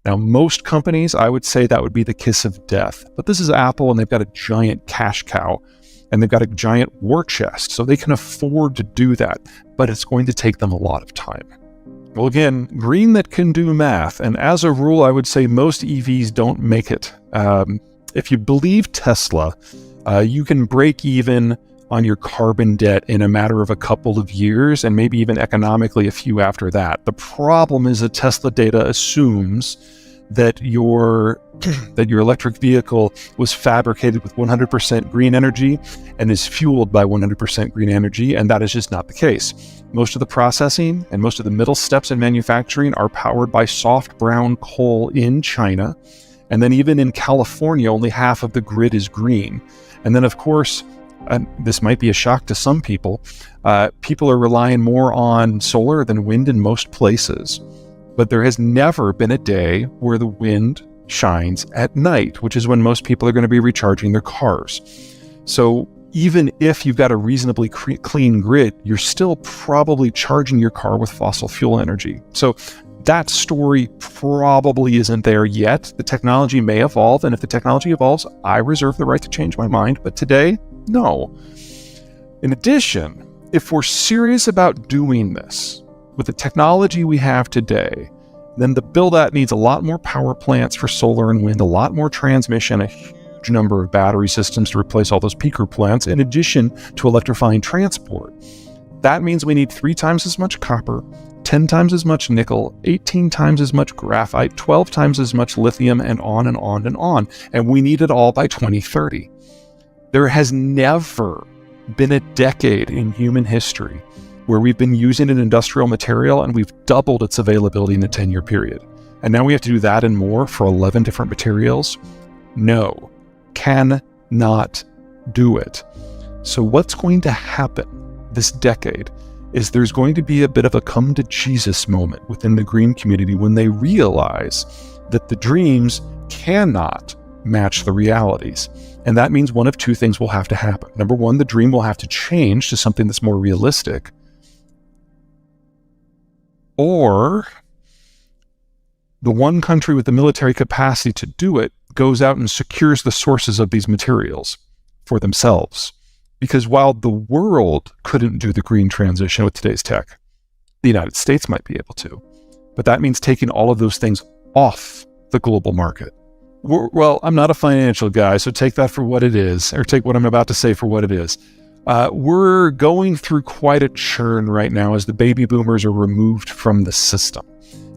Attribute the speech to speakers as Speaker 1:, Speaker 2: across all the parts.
Speaker 1: Now, most companies, I would say that would be the kiss of death. But this is Apple, and they've got a giant cash cow, and they've got a giant war chest, so they can afford to do that. But it's going to take them a lot of time. Well, again, green that can do math. And as a rule, I would say most EVs don't make it. If you believe Tesla, you can break even on your carbon debt in a matter of a couple of years, and maybe even economically a few after that. The problem is that Tesla data assumes that your electric vehicle was fabricated with 100% green energy and is fueled by 100% green energy, and that is just not the case. Most of the processing and most of the middle steps in manufacturing are powered by soft brown coal in China, and then even in California, only half of the grid is green. And then, of course, and this might be a shock to some people, people are relying more on solar than wind in most places. But there has never been a day where the wind shines at night, which is when most people are going to be recharging their cars. So even if you've got a reasonably clean grid, you're still probably charging your car with fossil fuel energy. So that story probably isn't there yet. The technology may evolve, and if the technology evolves, I reserve the right to change my mind. But today, no. In addition, if we're serious about doing this with the technology we have today, then the build-out needs a lot more power plants for solar and wind, a lot more transmission, a huge number of battery systems to replace all those peaker plants, in addition to electrifying transport. That means we need 3 times as much copper, 10 times as much nickel, 18 times as much graphite, 12 times as much lithium, and on and on and on. And we need it all by 2030. There has never been a decade in human history where we've been using an industrial material and we've doubled its availability in a 10-year period. And now we have to do that and more for 11 different materials? No, cannot do it. So what's going to happen this decade is there's going to be a bit of a come to Jesus moment within the green community when they realize that the dreams cannot match the realities. And that means one of 2 things will have to happen. Number 1, the dream will have to change to something that's more realistic. Or the one country with the military capacity to do it goes out and secures the sources of these materials for themselves. Because while the world couldn't do the green transition with today's tech, the United States might be able to. But that means taking all of those things off the global market. Well, I'm not a financial guy, so take that for what it is, or take what I'm about to say for what it is. We're going through quite a churn right now as the baby boomers are removed from the system.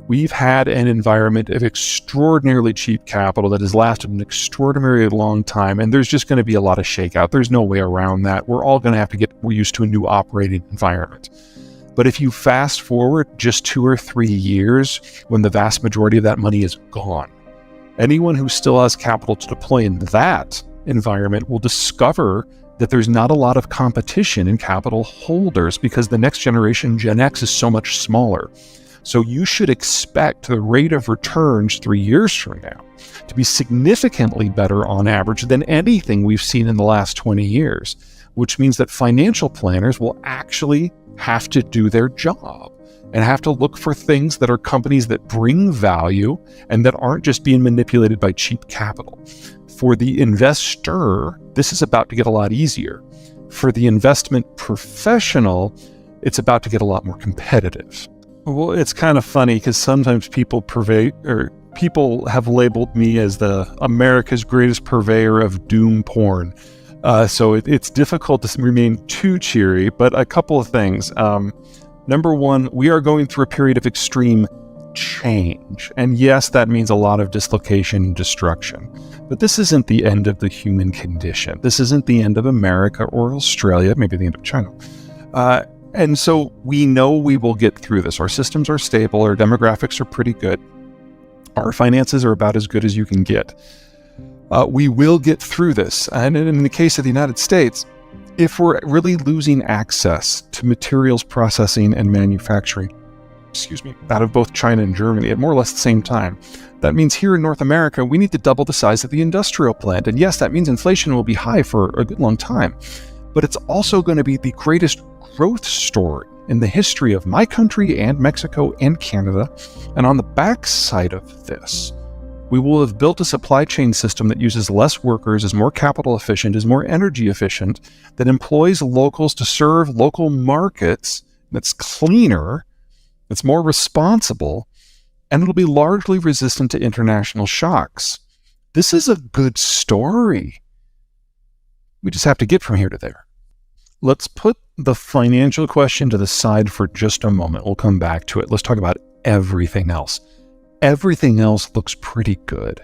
Speaker 1: We've had an environment of extraordinarily cheap capital that has lasted an extraordinarily long time, and there's just going to be a lot of shakeout. There's no way around that. We're all going to have to get used to a new operating environment. But if you fast forward just 2 or 3 years, when the vast majority of that money is gone, anyone who still has capital to deploy in that environment will discover that there's not a lot of competition in capital holders because the next generation, Gen X, is so much smaller. So you should expect the rate of returns 3 years from now to be significantly better on average than anything we've seen in the last 20 years, which means that financial planners will actually have to do their job and have to look for things that are companies that bring value and that aren't just being manipulated by cheap capital. For the investor, this is about to get a lot easier. For the investment professional, it's about to get a lot more competitive. Well, it's kind of funny because sometimes people have labeled me as the America's greatest purveyor of doom porn. So it's difficult to remain too cheery, but a couple of things. Number 1, we are going through a period of extreme change. And yes, that means a lot of dislocation and destruction. But this isn't the end of the human condition. This isn't the end of America or Australia, maybe the end of China. And so we know we will get through this. Our systems are stable. Our demographics are pretty good. Our finances are about as good as you can get. We will get through this. And in the case of the United States, if we're really losing access to materials processing and manufacturing, out of both China and Germany at more or less the same time, that means here in North America, we need to double the size of the industrial plant. And yes, that means inflation will be high for a good long time. But it's also going to be the greatest growth story in the history of my country and Mexico and Canada. And on the backside of this, we will have built a supply chain system that uses less workers, is more capital efficient, is more energy efficient, that employs locals to serve local markets, that's cleaner, that's more responsible, and it'll be largely resistant to international shocks. This is a good story. We just have to get from here to there. Let's put the financial question to the side for just a moment. We'll come back to it. Let's talk about everything else. Everything else looks pretty good.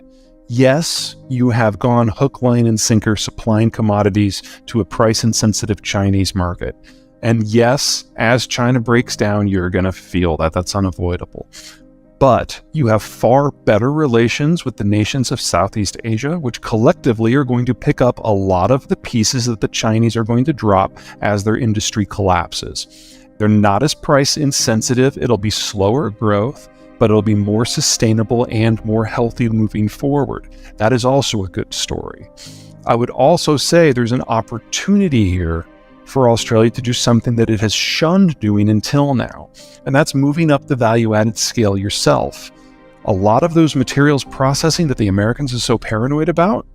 Speaker 1: Yes, you have gone hook, line, and sinker supplying commodities to a price-insensitive Chinese market. And yes, as China breaks down, you're going to feel that. That's unavoidable. But you have far better relations with the nations of Southeast Asia, which collectively are going to pick up a lot of the pieces that the Chinese are going to drop as their industry collapses. They're not as price insensitive. It'll be slower growth, but it'll be more sustainable and more healthy moving forward. That is also a good story. I would also say there's an opportunity here for Australia to do something that it has shunned doing until now, and that's moving up the value-added scale yourself. A lot of those materials processing that the Americans are so paranoid about,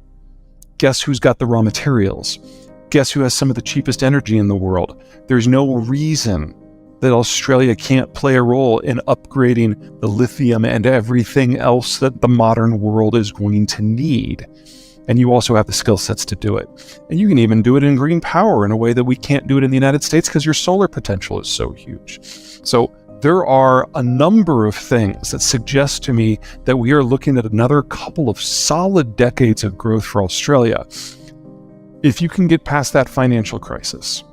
Speaker 1: guess who's got the raw materials? Guess who has some of the cheapest energy in the world? There's no reason that Australia can't play a role in upgrading the lithium and everything else that the modern world is going to need. And you also have the skill sets to do it. And you can even do it in green power in a way that we can't do it in the United States because your solar potential is so huge. So there are a number of things that suggest to me that we are looking at another couple of solid decades of growth for Australia. If you can get past that financial crisis,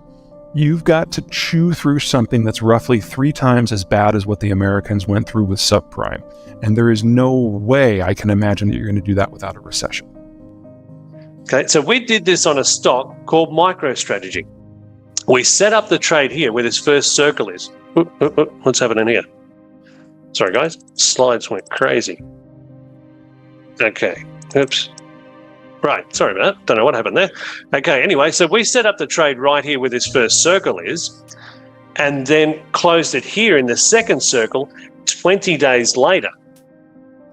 Speaker 1: you've got to chew through something that's roughly 3 times as bad as what the Americans went through with subprime. And there is no way I can imagine that you're going to do that without a recession.
Speaker 2: Okay, so we did this on a stock called MicroStrategy. We set up the trade here where this first circle is. What's happening here? Sorry, guys. Slides went crazy. Okay. Oops. Right. Sorry about that. Don't know what happened there. Okay. Anyway, so we set up the trade right here where this first circle is, and then closed it here in the second circle 20 days later.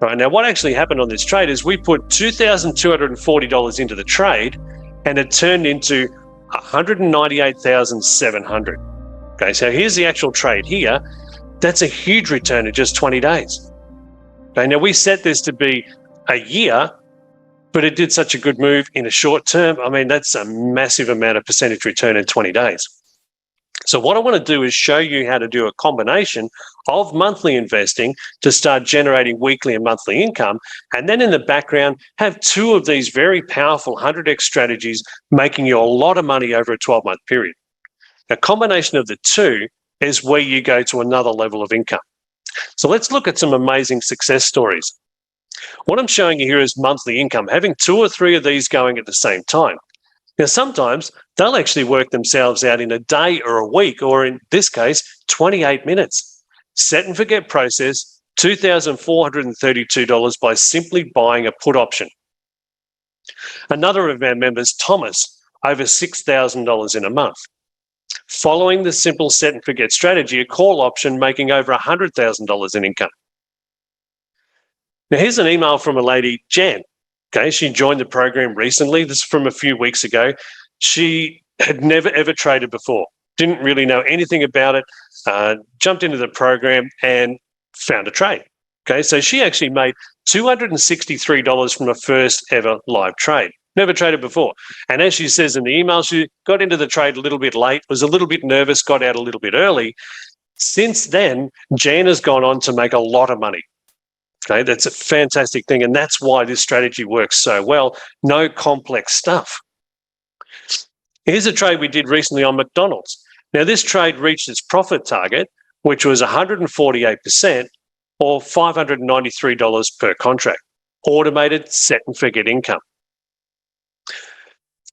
Speaker 2: Right, now what actually happened on this trade is we put $2,240 into the trade, and it turned into $198,700. Okay, so here's the actual trade here. That's a huge return in just 20 days. Okay, now we set this to be a year, but it did such a good move in a short term. I mean, that's a massive amount of percentage return in 20 days. So what I want to do is show you how to do a combination of monthly investing to start generating weekly and monthly income, and then in the background have 2 of these very powerful 100x strategies making you a lot of money over a 12-month period. A combination of the 2 is where you go to another level of income. So let's look at some amazing success stories. What I'm showing you here is monthly income, having 2 or 3 of these going at the same time. Now, sometimes they'll actually work themselves out in a day or a week, or in this case, 28 minutes. Set and forget process, $2,432 by simply buying a put option. Another of our members, Thomas, over $6,000 in a month. Following the simple set and forget strategy, a call option making over $100,000 in income. Now, here's an email from a lady, Jan. Okay, she joined the program recently. This is from a few weeks ago. She had never, ever traded before. Didn't really know anything about it. Jumped into the program and found a trade. Okay, so she actually made $263 from her first ever live trade. Never traded before. And as she says in the email, she got into the trade a little bit late, was a little bit nervous, got out a little bit early. Since then, Jan has gone on to make a lot of money. Okay, that's a fantastic thing, and that's why this strategy works so well. No complex stuff. Here's a trade we did recently on McDonald's. Now, this trade reached its profit target, which was 148%, or $593 per contract. Automated set and forget income.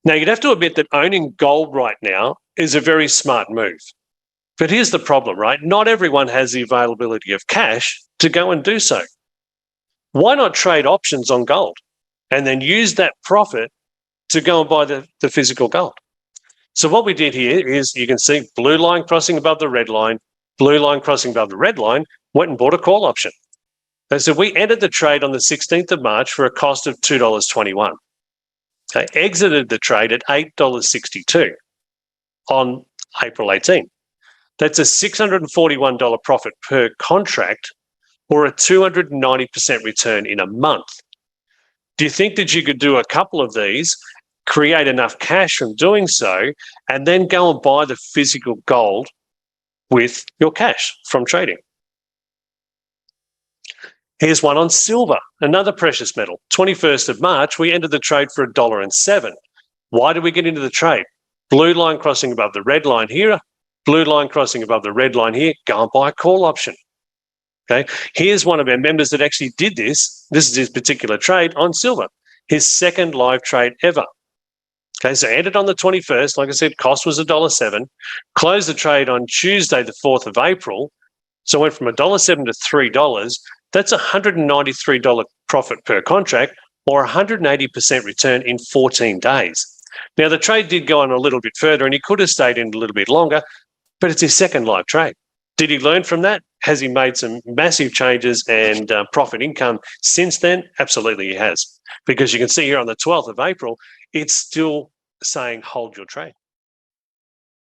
Speaker 2: Now, you'd have to admit that owning gold right now is a very smart move. But here's the problem, right? Not everyone has the availability of cash to go and do so. Why not trade options on gold and then use that profit to go and buy the physical gold? So what we did here is you can see blue line crossing above the red line, blue line crossing above the red line, went and bought a call option. And so we entered the trade on the 16th of March for a cost of $2.21. They exited the trade at $8.62 on April 18. That's a $641 profit per contract, or a 290% return in a month. Do you think that you could do a couple of these, create enough cash from doing so, and then go and buy the physical gold with your cash from trading? Here's one on silver, another precious metal. 21st of March, we entered the trade for $1.07. Why did we get into the trade? Blue line crossing above the red line here, blue line crossing above the red line here, go and buy a call option. Okay, here's one of our members that actually did this. This is his particular trade on silver, his second live trade ever. Okay, so entered on the 21st, like I said, cost was $1.07, closed the trade on Tuesday, the 4th of April. So went from $1.07 to $3. That's a $193 profit per contract, or 180% return in 14 days. Now, the trade did go on a little bit further and he could have stayed in a little bit longer, but it's his second live trade. Did he learn from that? Has he made some massive changes and profit income since then? Absolutely he has. Because you can see here on the 12th of April, it's still saying hold your trade.